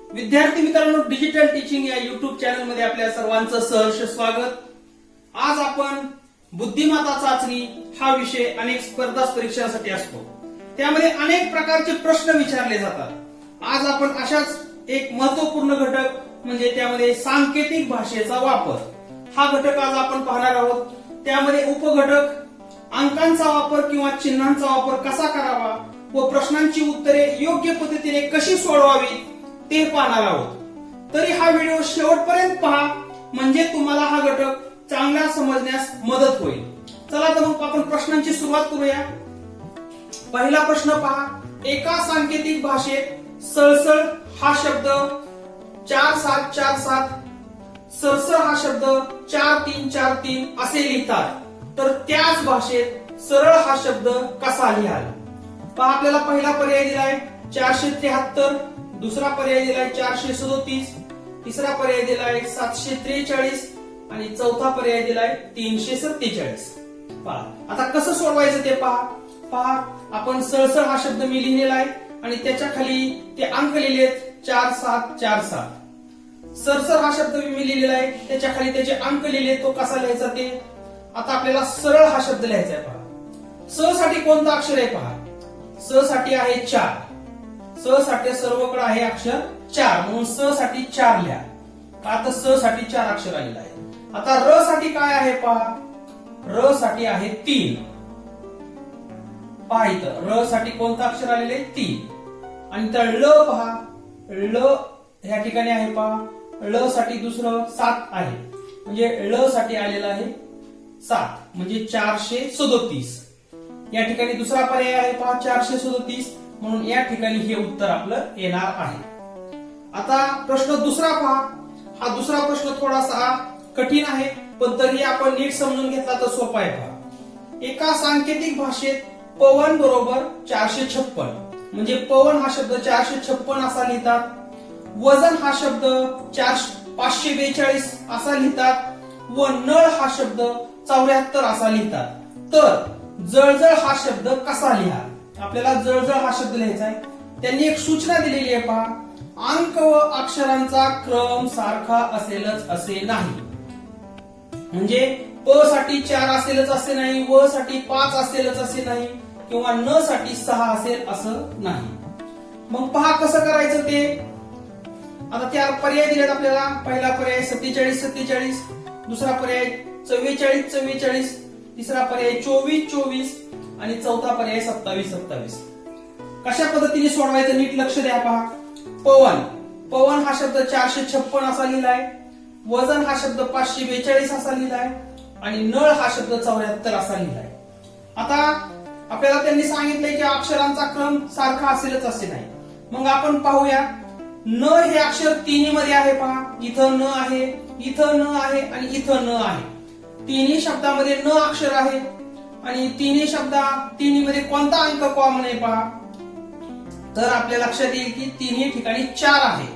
विद्यार्थी मित्रांनो, digital teaching या युट्यूब चॅनल मध्ये आपल्या सर्वांचं सहर्ष स्वागत। आज आपण बुद्धिमत्ता चाचणी हा विषय अनेक स्पर्धा परीक्षांसाठी असतो, त्यामध्ये अनेक प्रकारचे प्रश्न विचारले जातात। आज आपण अशाच एक महत्त्वपूर्ण घटक म्हणजे त्यामध्ये सांकेतिक भाषेचा वापर हा घटक आज आपण पाहणार आहोत। त्यामध्ये उपघटक अंकांचा वापर किंवा चिन्हांचा वापर कसा करावा व प्रश्नांची उत्तरे योग्य पद्धतीने कशी सोडवावी ते पाहणार आहोत। तरी हा व्हिडिओ शेवटपर्यंत पहा, म्हणजे तुम्हाला हा घटक चांगला समजण्यास मदत होईल। चला तर मग आपण प्रश्नांची सुरुवात करूया। पहिला प्रश्न पहा, एका सांकेतिक भाषेत सळसळ हा शब्द 4747, सरसळ हा शब्द 4343 असे लिहितात, तर त्याच भाषेत सरळ हा शब्द कसा लिहाल? पहा, आपल्याला पहिला पर्याय दिलाय 473, दुसरा पर्याय दिलाय 437, तिसरा पर्याय दिलाय 743 आणि चौथा पर्याय दिलाय 347। पहा आता कसं सोडवायचं ते पहा, आपण सळसळ हा शब्द मी लिहिलेला आहे आणि त्याच्या खाली ते अंक लिहिलेत 4747। सरसळ हा शब्द मी लिहिलेला आहे, त्याच्या खाली त्याचे अंक लिहिले, तो कसा लिहायचा ते आता आपल्याला सरळ हा शब्द लिहायचा आहे। पहा, स साठी कोणतं अक्षर आहे? पहा, स साठी आहे 4, स साठी सर्वकडे आहे अक्षर 4, म्हणून स साठी 4 लिहा। आता स साठी 4 अक्षर आलेलं आहे। आता र साठी काय आहे? पहा, र साठी आहे 3। पहा इथं र साठी कोणतं अक्षर आलेलं आहे? 3। आणि तर ल पहा, ल ह्या ठिकाणी आहे। पहा, ल साठी दुसरं 7 आहे, म्हणजे ल साठी आलेलं आहे 7, म्हणजे 437। या ठिकाणी दुसरा पर्याय आहे। पहा, 437, म्हणून या ठिकाणी हे उत्तर आपलं येणार आहे। आता प्रश्न दुसरा पहा, हा दुसरा प्रश्न थोडासा कठीण आहे, पण तरी आपण नीट समजून घेतला तर सोपा आहे। पहा, एका सांकेतिक भाषेत पवन बरोबर 456, म्हणजे पवन हा शब्द 456 असा लिहितात, वजन हा शब्द 542 असा लिहितात व नळ हा शब्द 74 असा लिहितात, तर जळजळ हा शब्द कसा लिहा? आपल्याला जळजळ हा शब्द लिहायचा आहे। त्यांनी एक सूचना दिलेली आहे। पहा, अंक व अक्षरांचा क्रम सारखा असेलच असे नाही, म्हणजे प साठी 4 असेलच असे नाही, व साठी 5 असेलच असे नाही, किंवा न साठी 6 असेल असं नाही। मग पहा कसं करायचं ते। आता 4 पर्याय दिलेत आपल्याला। पहिला पर्याय 4747, दुसरा पर्याय 4444, तिसरा पर्याय 2424 आणि चौथा पर्याय 2727। कशा पद्धतीने सोडवायचं नीट लक्ष द्या। पहा, पवन हा शब्द 456 असा लिहिलाय, वजन हा शब्द 542 असा लिहिलाय आणि नळ हा शब्द 74 असा लिहिलाय। आता आपल्याला त्यांनी सांगितलंय की अक्षरांचा क्रम सारखा असेलच असे नाही। मग आपण पाहूया, न हे अक्षर तिन्ही मध्ये आहे। पहा, इथं न आहे, इथं न आहे आणि इथं न आहे। तिन्ही शब्दामध्ये न अक्षर आहे आणि तिन्ही मध्ये कोणता अंक कॉमन आहे? पहा, तर आपल्या लक्षात येईल की तिन्ही ठिकाणी 4 आहे,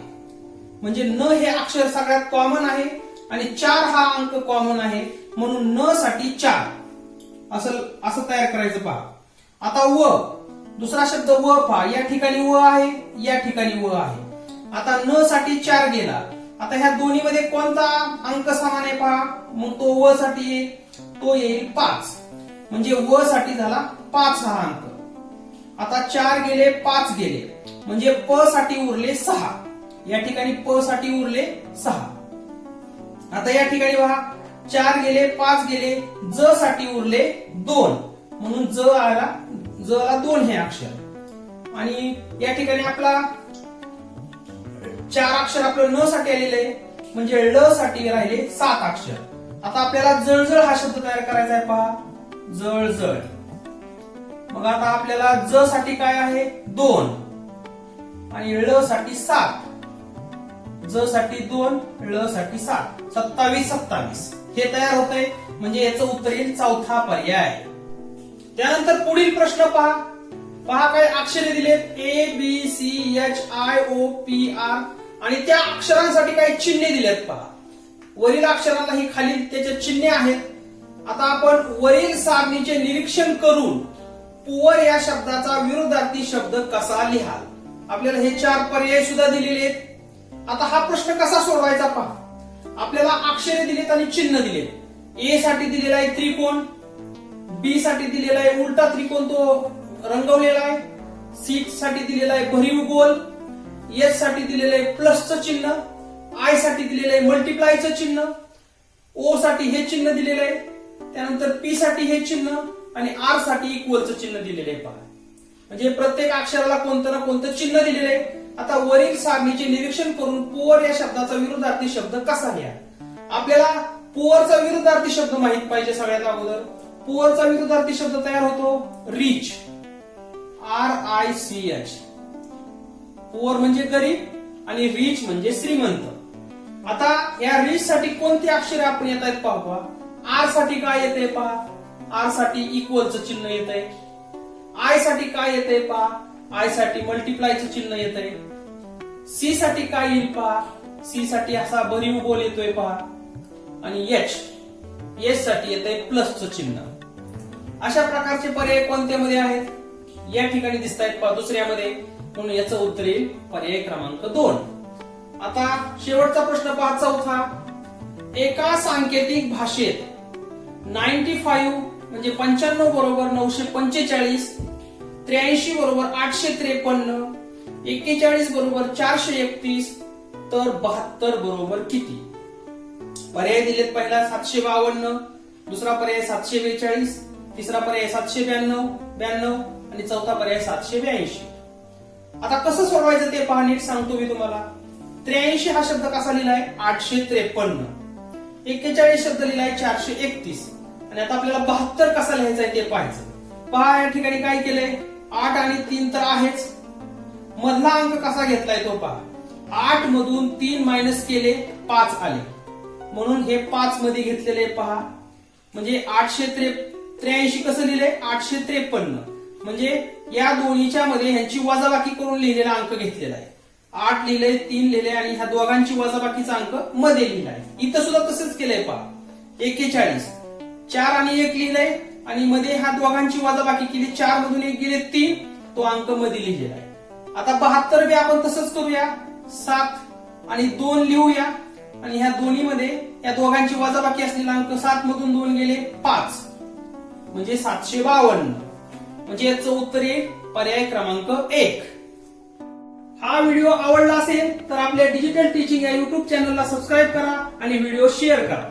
म्हणजे न हे अक्षर सगळ्यात कॉमन आहे आणि 4 हा अंक कॉमन आहे, म्हणून न साठी 4 असं तयार करायचं। पहा, आता व दुसरा शब्द व पहा, या ठिकाणी व आहे, या ठिकाणी व आहे। आता न साठी 4 गेला, आता ह्या दोन्ही मध्ये कोणता अंक समान आहे? पहा, मग तो व साठी येईल, तो येईल 5, म्हणजे व साठी झाला 5 हा अंक। आता 4 गेले 5 गेले, म्हणजे प साठी उरले 6, या ठिकाणी प साठी उरले 6। आता या ठिकाणी पहा, 4 गेले 5 गेले, ज साठी उरले 2, म्हणून ज ला 2 हे अक्षर। आणि या ठिकाणी आपला 4 अक्षर आपलं न साठी आलेले आहे, म्हणजे ल साठी राहिले 7 अक्षर। आता आपल्याला जळजळ हा शब्द तयार करायचा आहे। पहा, जळजळ। मग आता आपल्याला ज साठी काय आहे? 2 आणि ल साठी 7, ज साठी 2, ल साठी 7, 27 हे तयार होतंय, म्हणजे याचं उत्तर येईल चौथा पर्याय। त्यानंतर पुढील प्रश्न पहा, काय अक्षरे दिलेत ABCHIOPR आणि त्या अक्षरांसाठी काही चिन्हे दिलेत। पहा, वरील अक्षरांना ही खाली त्याचे चिन्हे आहेत। आता आपण वरील सारणीचे निरीक्षण करून पुवर या शब्दाचा विरुद्धार्थी शब्द कसा लिहाल? आपल्याला हे 4 पर्याय सुद्धा दिलेले आहेत। आता हा प्रश्न कसा सोडवायचा पहा. आपल्याला अक्षरे दिलेत आणि चिन्ह दिले. ए साठी दिलेला आहे त्रिकोण, बी साठी दिलेला आहे उलटा त्रिकोण तो रंगवलेला आहे, सी साठी दिलेला आहे भरीव गोल, एस साठी दिलेलं आहे प्लसचं चिन्ह, आय साठी दिलेलं आहे मल्टिप्लायचं चिन्ह, ओ साठी हे चिन्ह दिलेलं आहे, त्यानंतर पी साठी हे चिन्ह आणि आर साठी इक्वलचं चिन्ह दिलेलं आहे पहा. म्हणजे प्रत्येक अक्षराला कोणतं ना कोणतं चिन्ह दिलेलं आहे. आता वरील सारणीचे निरीक्षण करून पुअर या शब्दाचा विरुद्धार्थी शब्द कसा लिहा. आपल्याला पुअरचा विरुद्धार्थी शब्द माहित पाहिजे. सगळ्यात अगोदर पुअरचा विरुद्धार्थी शब्द तयार होतो रिच, RICH. पुअर म्हणजे गरीब आणि रिच म्हणजे श्रीमंत. आता या रिच साठी कोणती अक्षरे आपण येत आहेत पाहू. आर साठी काय येते पहा, आर साठी इक्वलचं चिन्ह येत आहे. आय साठी काय येते पहा, आय साठी मल्टिप्लायचं चिन्ह येत आहे. सी साठी काय येईल पहा, सी साठी असा भरीव गोल येतोय पहा. आणि एच साठी येत आहे प्लसचं चिन्ह. अशा प्रकारचे पर्याय कोणत्यामध्ये आहेत या ठिकाणी दिसत आहेत पहा दुसऱ्यामध्ये. म्हणून याचं उत्तर येईल पर्याय क्रमांक 2. आता शेवटचा प्रश्न पहा चौथा. एका सांकेतिक भाषेत 95 म्हणजे 95 बरोबर 945, 83 बरोबर 853, 41 बरोबर 431, तर 72 बरोबर किती. पर्याय दिलेत. पहिला 752, दुसरा पर्याय 742, तिसरा पर्याय 792 आणि चौथा पर्याय 782. आता कसं सोडवायचं ते पहा नीट सांगतो मी तुम्हाला. 83 हा शब्द कसा लिहिलाय 853, 41 शब्द लिहिलाय 431 आणि आता आपल्याला 72 कसा लिहायचा आहे ते पाहायचं. पहा या ठिकाणी काय केलंय 8 आणि 3 तर आहेच. मधला अंक कसा घेतलाय तो पहा. 8 मधून 3 मायनस केले 5 आले म्हणून हे 5 मध्ये घेतलेले पहा. म्हणजे 883 कसं लिहिलंय 853 म्हणजे या दोन्हीच्या मध्ये ह्यांची वजाबाकी करून लिहिलेला अंक घेतलेला आहे. 8 लिहिलंय 3 लिहिलंय आणि ह्या दोघांची वजाबाकीचा अंक मध्ये लिहिलाय. इथं सुद्धा तसंच केलंय पहा. 41 4 आणि 1 लिहिलंय आणि मध्ये ह्या दोघांची वजाबाकी केली. 4 मधून 1 गेले 3, तो अंक मध्ये लिहिलेला आहे. आता 72 बी आपण तसंच करूया. 7 आणि 2 लिहूया आणि ह्या दोन्ही मध्ये या दोघांची वजाबाकी असलेला अंक 7 मधून 2 गेले 5 म्हणजे 752. म्हणजे याचं उत्तर येईल पर्याय क्रमांक 1. हा व्हिडिओ आवडला असेल तर आपल्या डिजिटल टीचिंग या युट्यूब चॅनलला सबस्क्राईब करा आणि व्हिडिओ शेअर करा.